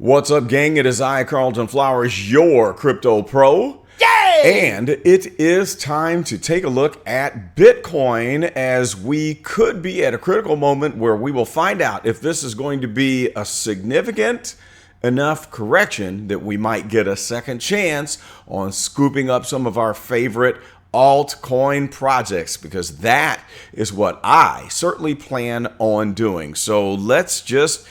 What's up, gang? It is I, Carlton Flowers, your crypto pro. Yay! And it is time to take a look at Bitcoin, as we could be at a critical moment where we will find out if this is going to be a significant enough correction that we might get a second chance on scooping up some of our favorite altcoin projects, because that is what I certainly plan on doing. So let's just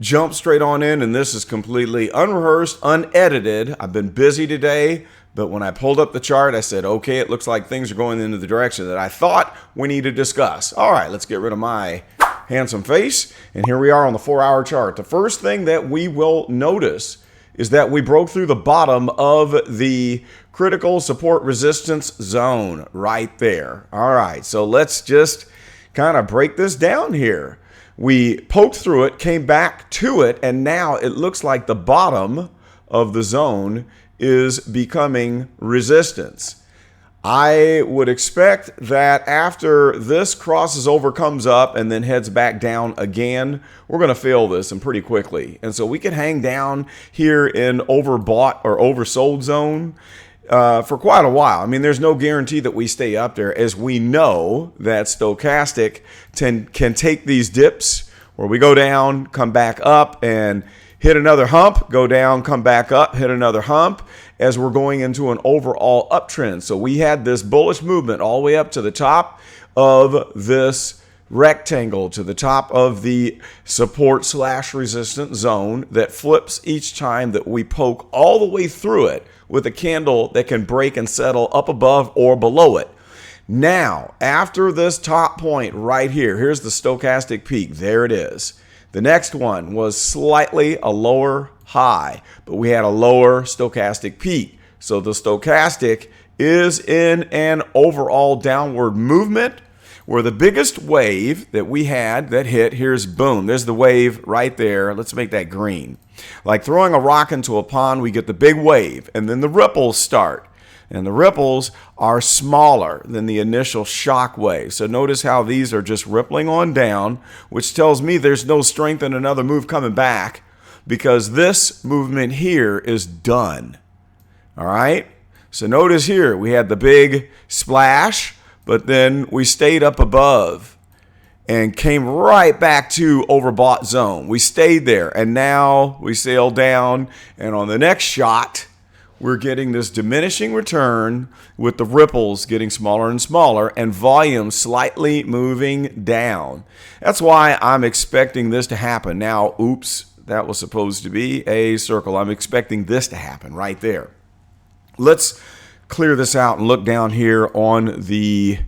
jump straight on in, and this is completely unrehearsed, unedited. I've been busy today, but when I pulled up the chart, I said, okay, it looks like things are going into the direction that I thought we need to discuss. All right, let's get rid of my handsome face, and here we are on the 4-hour chart. The first thing that we will notice is that we broke through the bottom of the critical support resistance zone right there. All right, so let's just kind of break this down here. We poked through it, came back to it, and now it looks like the bottom of the zone is becoming resistance. I would expect that after this crosses over, comes up, and then heads back down again, we're going to fail this and pretty quickly. And so we could hang down here in overbought or oversold zone for quite a while. I mean, there's no guarantee that we stay up there, as we know that stochastic can take these dips where we go down, come back up, and hit another hump, go down, come back up, hit another hump, as we're going into an overall uptrend. So we had this bullish movement all the way up to the top of this rectangle, to the top of the support / resistance zone, that flips each time that we poke all the way through it with a candle that can break and settle up above or below it. Now, after this top point right here, here's the stochastic peak. There it is. The next one was slightly a lower high, but we had a lower stochastic peak. So the stochastic is in an overall downward movement, where the biggest wave that we had that hit, here's boom, there's the wave right there. Let's make that green. Like throwing a rock into a pond, we get the big wave, and then the ripples start. And the ripples are smaller than the initial shock wave. So notice how these are just rippling on down, which tells me there's no strength in another move coming back, because this movement here is done. All right? So notice here, we had the big splash, but then we stayed up above and came right back to overbought zone. We stayed there, and now we sailed down, and on the next shot, we're getting this diminishing return with the ripples getting smaller and smaller and volume slightly moving down. That's why I'm expecting this to happen. Now, oops, that was supposed to be a circle. I'm expecting this to happen right there. Let's clear this out and look down here on the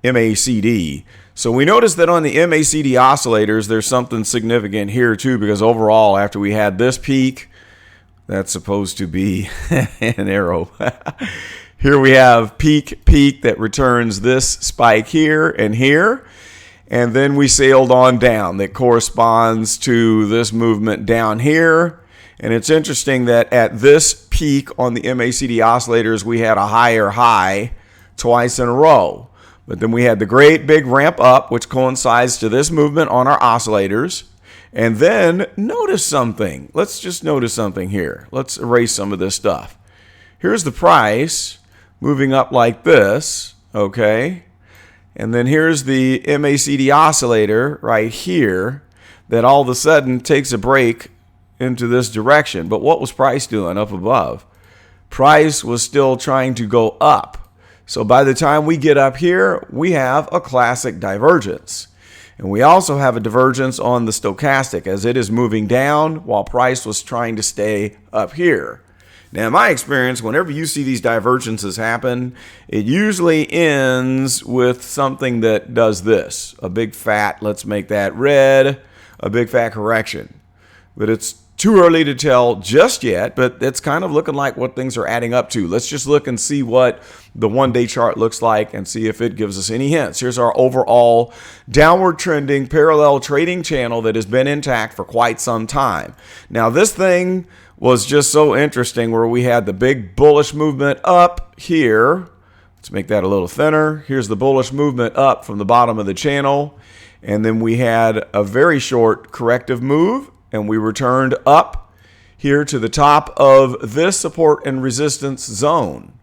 MACD. So we noticed that on the MACD oscillators, there's something significant here too, because overall, after we had this peak, that's supposed to be an arrow. Here we have peak that returns this spike here and here. And then we sailed on down. That corresponds to this movement down here. And it's interesting that at this peak on the MACD oscillators, we had a higher high twice in a row. But then we had the great big ramp up, which coincides to this movement on our oscillators. And then notice something. Let's just notice something here. Let's erase some of this stuff. Here's the price moving up like this, okay? And then here's the MACD oscillator right here that all of a sudden takes a break into this direction. But what was price doing up above? Price was still trying to go up. So by the time we get up here, we have a classic divergence. And we also have a divergence on the stochastic, as it is moving down while price was trying to stay up here. Now, in my experience, whenever you see these divergences happen, it usually ends with something that does this. A big fat, let's make that red, a big fat correction. But it's too early to tell just yet, but it's kind of looking like what things are adding up to. Let's just look and see what the one-day chart looks like and see if it gives us any hints. Here's our overall downward trending parallel trading channel that has been intact for quite some time. Now, this thing was just so interesting, where we had the big bullish movement up here. Let's make that a little thinner. Here's the bullish movement up from the bottom of the channel. And then we had a very short corrective move, and we returned up here to the top of this support and resistance zone.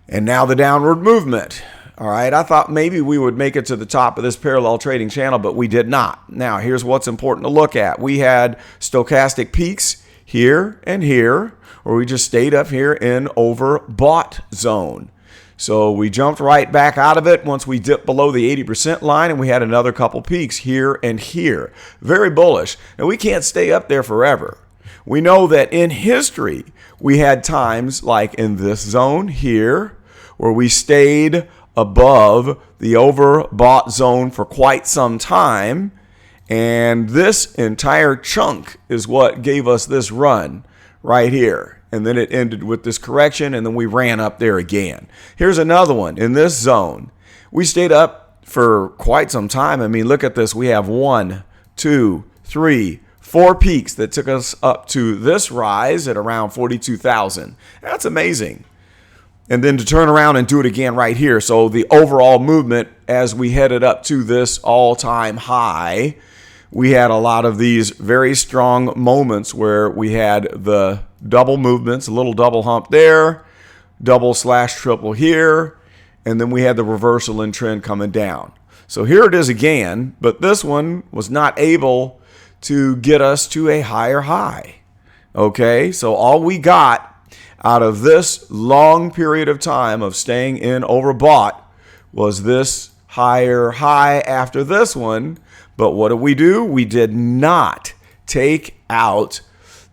And now the downward movement. All right, I thought maybe we would make it to the top of this parallel trading channel, but we did not. Now, here's what's important to look at. We had stochastic peaks here and here, or we just stayed up here in overbought zone. So we jumped right back out of it once we dipped below the 80% line, and we had another couple peaks here and here. Very bullish. And we can't stay up there forever. We know that in history, we had times like in this zone here where we stayed above the overbought zone for quite some time. And this entire chunk is what gave us this run right here. And then it ended with this correction, and then we ran up there again. Here's another one in this zone. We stayed up for quite some time. I mean, look at this. We have 1, 2, 3, 4 peaks that took us up to this rise at around 42,000. That's amazing. And then to turn around and do it again right here. So the overall movement as we headed up to this all-time high, we had a lot of these very strong moments where we had the double movements, a little double hump there, double slash triple here, and then we had the reversal in trend coming down. So here it is again, but this one was not able to get us to a higher high. Okay, so all we got out of this long period of time of staying in overbought was this higher high after this one. But what did we do? We did not take out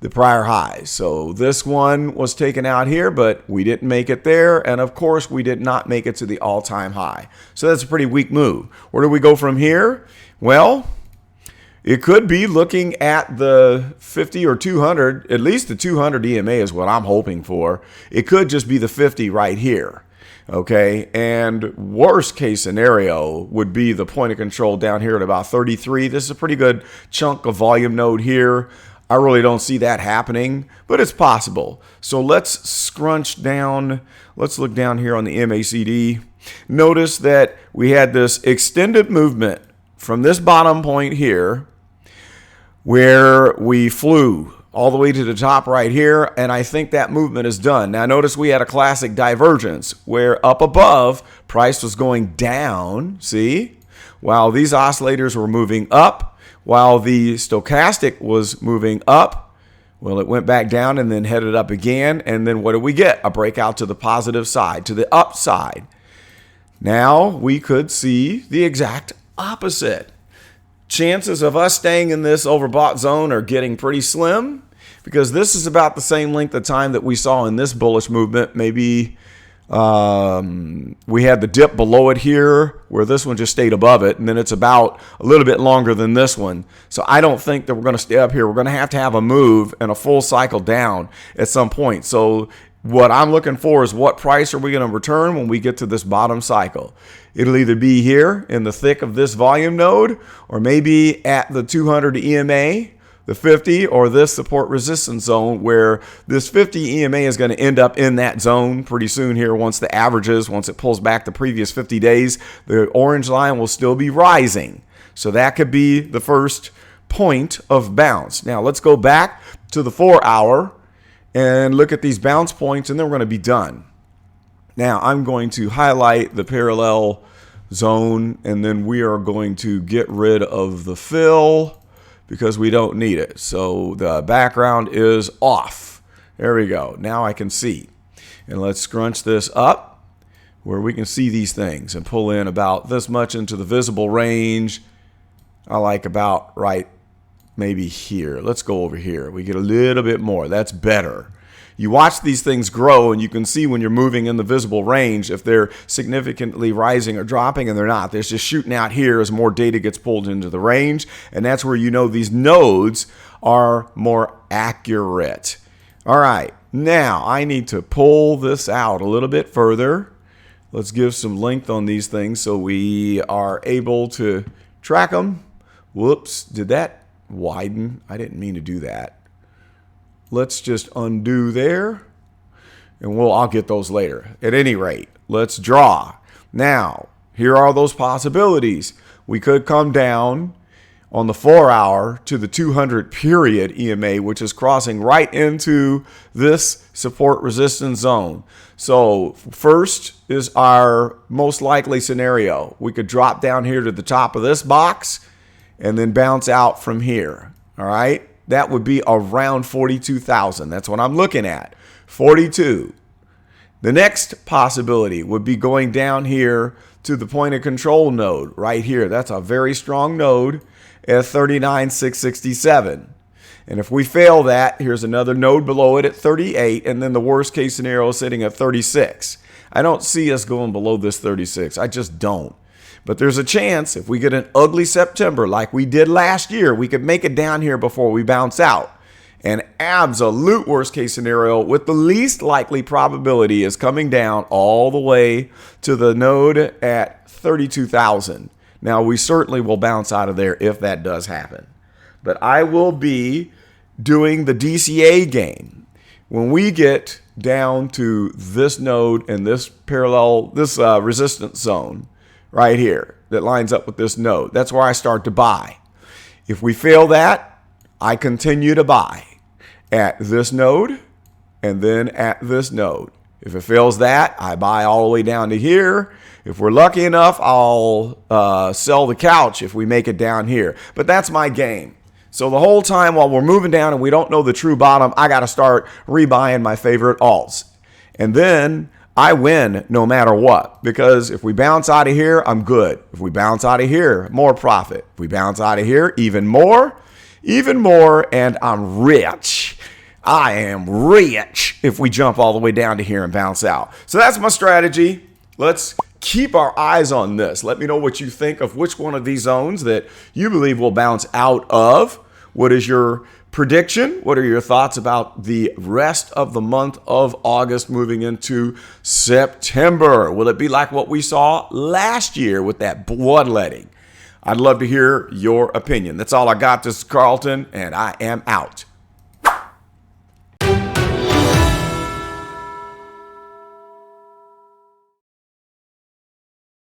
the prior highs. So this one was taken out here, but we didn't make it there. And of course, we did not make it to the all-time high. So that's a pretty weak move. Where do we go from here? Well, it could be looking at the 50 or 200, at least the 200 EMA is what I'm hoping for. It could just be the 50 right here. Okay, and worst case scenario would be the point of control down here at about 33. This is a pretty good chunk of volume node here. I really don't see that happening, but it's possible. So let's scrunch down. Let's look down here on the MACD. Notice that we had this extended movement from this bottom point here where we flew all the way to the top right here, and I think that movement is done. Now notice we had a classic divergence where up above price was going down, see, while these oscillators were moving up, while the stochastic was moving up. Well, it went back down and then headed up again, and then what did we get? A breakout to the positive side, to the upside. Now we could see the exact opposite. Chances of us staying in this overbought zone are getting pretty slim because this is about the same length of time that we saw in this bullish movement. Maybe we had the dip below it here where this one just stayed above it, and then it's about a little bit longer than this one. So I don't think that we're going to stay up here. We're going to have a move and a full cycle down at some point. So what I'm looking for is what price are we going to return when we get to this bottom cycle. It'll either be here in the thick of this volume node or maybe at the 200 EMA, the 50, or this support resistance zone where this 50 EMA is going to end up in that zone pretty soon here once the averages, once it pulls back the previous 50 days, the orange line will still be rising. So that could be the first point of bounce. Now let's go back to the 4 hour and look at these bounce points, and then we're going to be done. Now I'm going to highlight the parallel zone, and then we are going to get rid of the fill because we don't need it. So the background is off. There we go. Now I can see. And let's scrunch this up where we can see these things and pull in about this much into the visible range. I like about right maybe here. Let's go over here. We get a little bit more. That's better. You watch these things grow, and you can see when you're moving in the visible range if they're significantly rising or dropping, and they're not. They're just shooting out here as more data gets pulled into the range, and that's where you know these nodes are more accurate. All right, now I need to pull this out a little bit further. Let's give some length on these things so we are able to track them. Whoops, did that widen? I didn't mean to do that. Let's just undo there, and I'll get those later. At any rate, let's draw. Now, here are those possibilities. We could come down on the 4-hour to the 200 period EMA, which is crossing right into this support resistance zone. So first is our most likely scenario. We could drop down here to the top of this box and then bounce out from here. All right. That would be around 42,000. That's what I'm looking at. 42. The next possibility would be going down here to the point of control node right here. That's a very strong node at 39,667. And if we fail that, here's another node below it at 38, and then the worst case scenario is sitting at 36. I don't see us going below this 36. I just don't. But there's a chance if we get an ugly September like we did last year, we could make it down here before we bounce out. An absolute worst case scenario with the least likely probability is coming down all the way to the node at 32,000. Now, we certainly will bounce out of there if that does happen. But I will be doing the DCA game. When we get down to this node and this resistance zone right here that lines up with this node, that's where I start to buy. If we fail that, I continue to buy at this node and then at this node. If it fails that, I buy all the way down to here. If we're lucky enough, I'll sell the couch if we make it down here. But that's my game. So the whole time while we're moving down and we don't know the true bottom, I got to start rebuying my favorite alts. And then I win no matter what, because if we bounce out of here, I'm good. If we bounce out of here, more profit. If we bounce out of here, even more, and I'm rich. I am rich if we jump all the way down to here and bounce out. So that's my strategy. Let's keep our eyes on this. Let me know what you think of which one of these zones that you believe will bounce out of. What is your prediction? What are your thoughts about the rest of the month of August moving into September? Will it be like what we saw last year with that bloodletting? I'd love to hear your opinion. That's all I got. This is Carlton, and I am out.